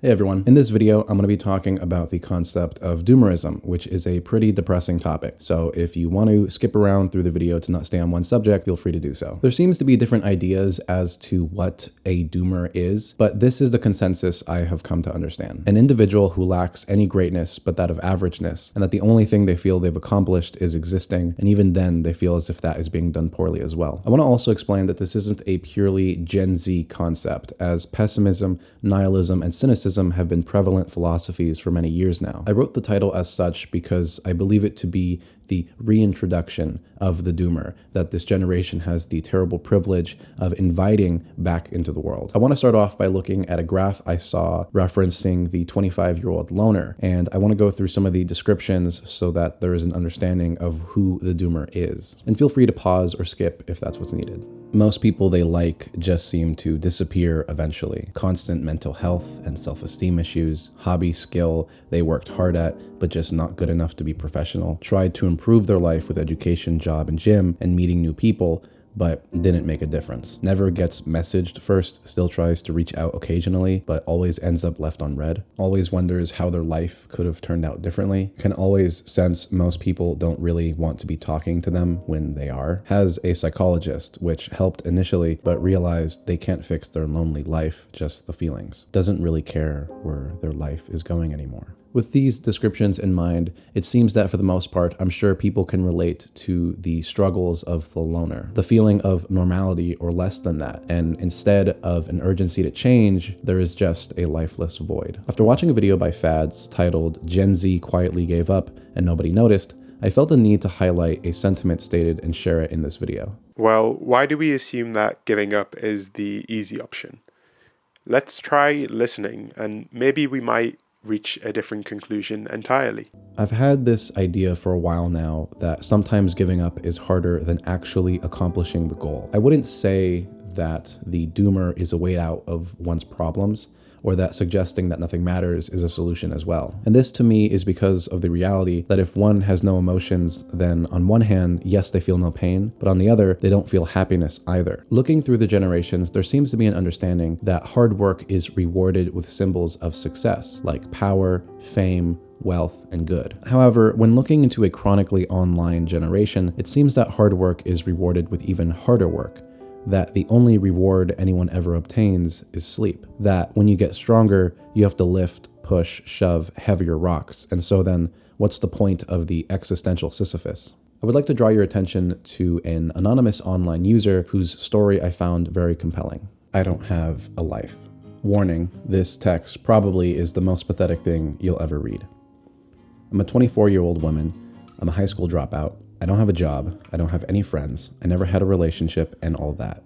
Hey everyone, in this video I'm going to be talking about the concept of Doomerism, which is a pretty depressing topic. So if you want to skip around through the video to not stay on one subject, feel free to do so. There seems to be different ideas as to what a doomer is, but this is the consensus I have come to understand. An individual who lacks any greatness but that of averageness, and that the only thing they feel they've accomplished is existing, and even then they feel as if that is being done poorly as well. I want to also explain that this isn't a purely Gen Z concept, as pessimism, nihilism, and cynicism have been prevalent philosophies for many years now. I wrote the title as such because I believe it to be the reintroduction of the doomer that this generation has the terrible privilege of inviting back into the world. I want to start off by looking at a graph I saw referencing the 25-year-old loner, and I want to go through some of the descriptions so that there is an understanding of who the doomer is. And feel free to pause or skip if that's what's needed. Most people they like just seem to disappear eventually. Constant mental health and self-esteem issues, hobby skill they worked hard at but just not good enough to be professional, tried to improve their life with education, job, and gym, and meeting new people, but didn't make a difference. Never gets messaged first, still tries to reach out occasionally, but always ends up left on read. Always wonders how their life could have turned out differently. Can always sense most people don't really want to be talking to them when they are. Has a psychologist, which helped initially, but realized they can't fix their lonely life, just the feelings. Doesn't really care where their life is going anymore. With these descriptions in mind, it seems that for the most part, I'm sure people can relate to the struggles of the loner, the feeling of normality or less than that. And instead of an urgency to change, there is just a lifeless void. After watching a video by Fads titled "Gen Z Quietly Gave Up and Nobody Noticed," I felt the need to highlight a sentiment stated and share it in this video. Well, why do we assume that giving up is the easy option? Let's try listening, and maybe we might reach a different conclusion entirely. I've had this idea for a while now that sometimes giving up is harder than actually accomplishing the goal. I wouldn't say that the doomer is a way out of one's problems, or that suggesting that nothing matters is a solution as well. And this to me is because of the reality that if one has no emotions, then on one hand, yes, they feel no pain, but on the other, they don't feel happiness either. Looking through the generations, there seems to be an understanding that hard work is rewarded with symbols of success, like power, fame, wealth, and good. However, when looking into a chronically online generation, it seems that hard work is rewarded with even harder work. That the only reward anyone ever obtains is sleep. That when you get stronger, you have to lift, push, shove heavier rocks. And so then, what's the point of the existential Sisyphus? I would like to draw your attention to an anonymous online user whose story I found very compelling. I don't have a life. Warning, this text probably is the most pathetic thing you'll ever read. I'm a 24-year-old woman. I'm a high school dropout. I don't have a job, I don't have any friends, I never had a relationship, and all that.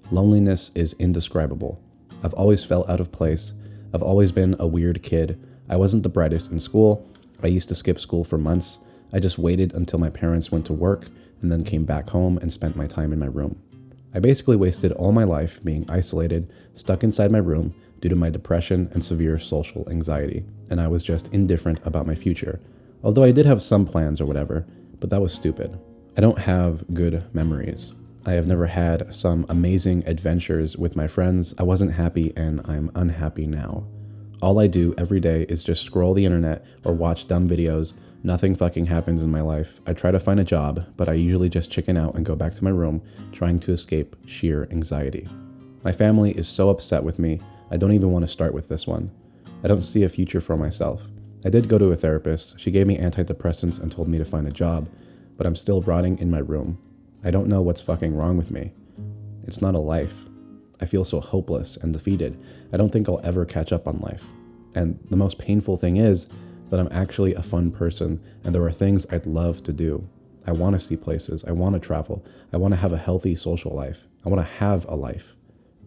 Loneliness is indescribable. I've always felt out of place. I've always been a weird kid. I wasn't the brightest in school. I used to skip school for months. I just waited until my parents went to work and then came back home and spent my time in my room. I basically wasted all my life being isolated, stuck inside my room due to my depression and severe social anxiety, and I was just indifferent about my future. Although I did have some plans or whatever, but that was stupid. I don't have good memories. I have never had some amazing adventures with my friends. I wasn't happy and I'm unhappy now. All I do every day is just scroll the internet or watch dumb videos. Nothing fucking happens in my life. I try to find a job, but I usually just chicken out and go back to my room, trying to escape sheer anxiety. My family is so upset with me, I don't even want to start with this one. I don't see a future for myself. I did go to a therapist. She gave me antidepressants and told me to find a job, but I'm still rotting in my room. I don't know what's fucking wrong with me. It's not a life. I feel so hopeless and defeated. I don't think I'll ever catch up on life. And the most painful thing is that I'm actually a fun person and there are things I'd love to do. I want to see places. I want to travel. I want to have a healthy social life. I want to have a life,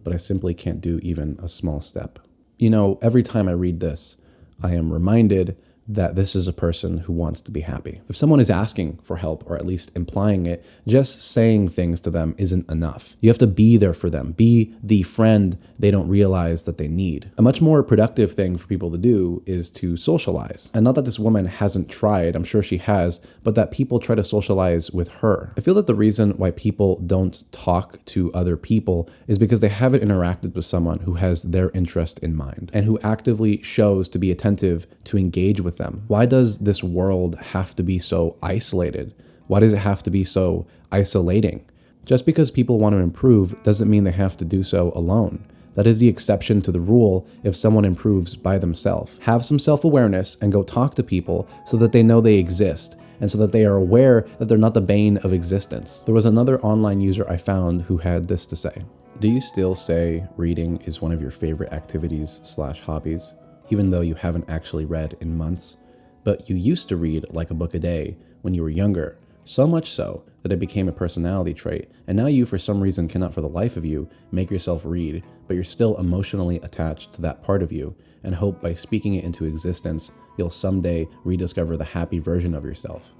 but I simply can't do even a small step. You know, every time I read this, I am reminded that this is a person who wants to be happy. If someone is asking for help, or at least implying it, just saying things to them isn't enough. You have to be there for them, be the friend they don't realize that they need. A much more productive thing for people to do is to socialize. And not that this woman hasn't tried, I'm sure she has, but that people try to socialize with her. I feel that the reason why people don't talk to other people is because they haven't interacted with someone who has their interest in mind and who actively shows to be attentive to engage with them. Why does this world have to be so isolated? Why does it have to be so isolating? Just because people want to improve doesn't mean they have to do so alone. That is the exception to the rule if someone improves by themselves. Have some self-awareness and go talk to people so that they know they exist and so that they are aware that they're not the bane of existence. There was another online user I found who had this to say. Do you still say reading is one of your favorite activities/hobbies? Even though you haven't actually read in months, but you used to read like a book a day when you were younger, so much so that it became a personality trait, and now you for some reason cannot for the life of you make yourself read, but you're still emotionally attached to that part of you, and hope by speaking it into existence, you'll someday rediscover the happy version of yourself.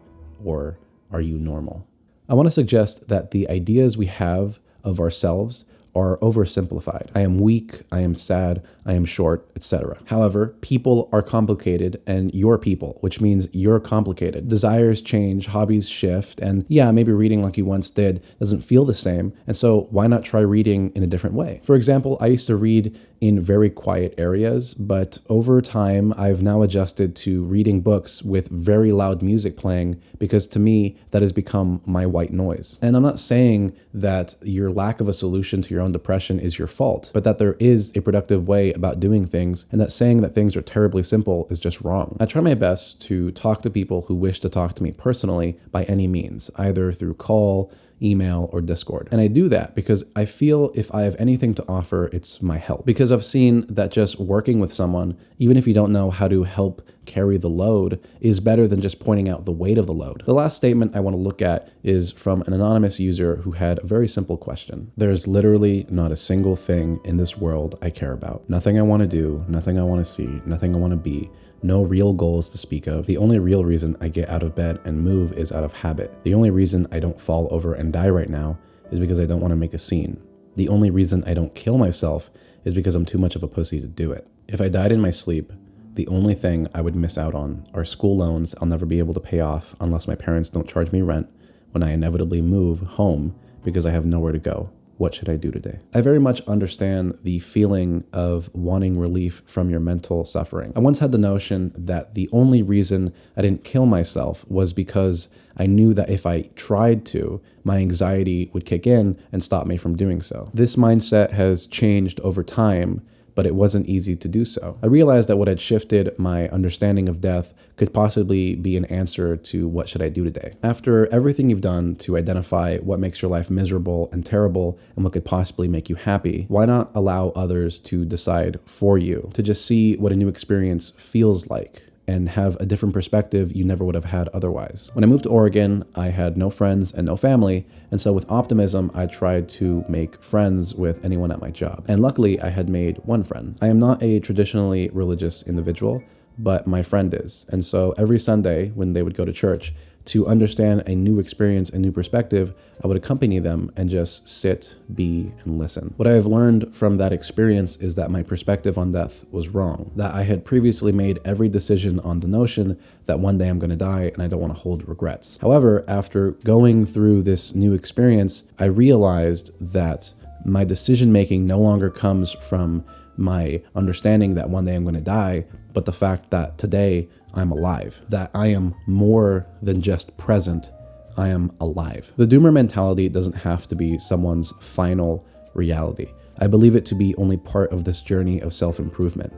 Or are you normal? I want to suggest that the ideas we have of ourselves are oversimplified. I am weak, I am sad, I am short, etc. However, people are complicated and you're people, which means you're complicated. Desires change, hobbies shift, and yeah, maybe reading like you once did doesn't feel the same, and so why not try reading in a different way? For example, I used to read in very quiet areas, but over time, I've now adjusted to reading books with very loud music playing because to me, that has become my white noise. And I'm not saying that your lack of a solution to your own depression is your fault, but that there is a productive way about doing things, and that saying that things are terribly simple is just wrong. I try my best to talk to people who wish to talk to me personally by any means, either through call, email, or Discord. And I do that because I feel if I have anything to offer, it's my help. Because I've seen that just working with someone, even if you don't know how to help carry the load, is better than just pointing out the weight of the load. The last statement I want to look at is from an anonymous user who had a very simple question. There's literally not a single thing in this world I care about. Nothing I want to do, nothing I want to see, nothing I want to be. No real goals to speak of. The only real reason I get out of bed and move is out of habit. The only reason I don't fall over and die right now is because I don't want to make a scene. The only reason I don't kill myself is because I'm too much of a pussy to do it. If I died in my sleep, the only thing I would miss out on are school loans I'll never be able to pay off unless my parents don't charge me rent when I inevitably move home because I have nowhere to go. What should I do today? I very much understand the feeling of wanting relief from your mental suffering. I once had the notion that the only reason I didn't kill myself was because I knew that if I tried to, my anxiety would kick in and stop me from doing so. This mindset has changed over time, but it wasn't easy to do so. I realized that what had shifted my understanding of death could possibly be an answer to what should I do today. After everything you've done to identify what makes your life miserable and terrible and what could possibly make you happy, why not allow others to decide for you, to just see what a new experience feels like and have a different perspective you never would have had otherwise. When I moved to Oregon, I had no friends and no family, and so with optimism, I tried to make friends with anyone at my job. And luckily, I had made one friend. I am not a traditionally religious individual, but my friend is. And so every Sunday when they would go to church, to understand a new experience, a new perspective, I would accompany them and just sit, be, and listen. What I have learned from that experience is that my perspective on death was wrong, that I had previously made every decision on the notion that one day I'm going to die and I don't want to hold regrets. However, after going through this new experience, I realized that my decision-making no longer comes from my understanding that one day I'm going to die, but the fact that today I'm alive, that I am more than just present, I am alive. The doomer mentality doesn't have to be someone's final reality. I believe it to be only part of this journey of self-improvement.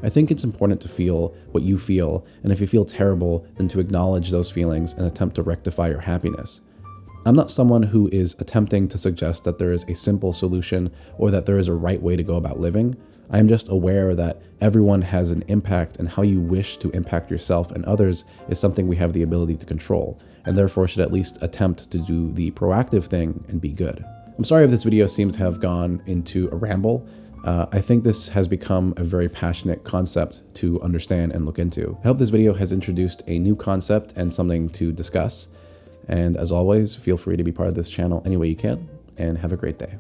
I think it's important to feel what you feel, and if you feel terrible, then to acknowledge those feelings and attempt to rectify your happiness. I'm not someone who is attempting to suggest that there is a simple solution or that there is a right way to go about living. I am just aware that everyone has an impact, and how you wish to impact yourself and others is something we have the ability to control, and therefore should at least attempt to do the proactive thing and be good. I'm sorry if this video seems to have gone into a ramble. I think this has become a very passionate concept to understand and look into. I hope this video has introduced a new concept and something to discuss. And as always, feel free to be part of this channel any way you can, and have a great day.